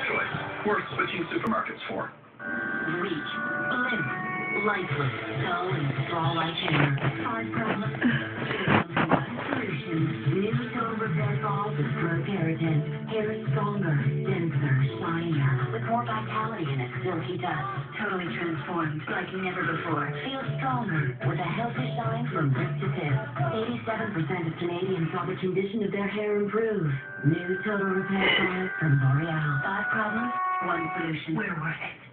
choice. Worth switching supermarkets for. Weak, limp, lifeless, dull, and straw-like hair. Hard problems. One solution. New Total Repair Balls with Pro Keratin. Hair is stronger, denser, shinier, with more vitality in its silky dust. Totally transformed, like never before. Feel stronger, with a healthy shine from root to tip. 87% of Canadians saw the condition of their hair improve. New Total Repair Balls from L'Oreal. 5 problems, 1 solution. We're worth it.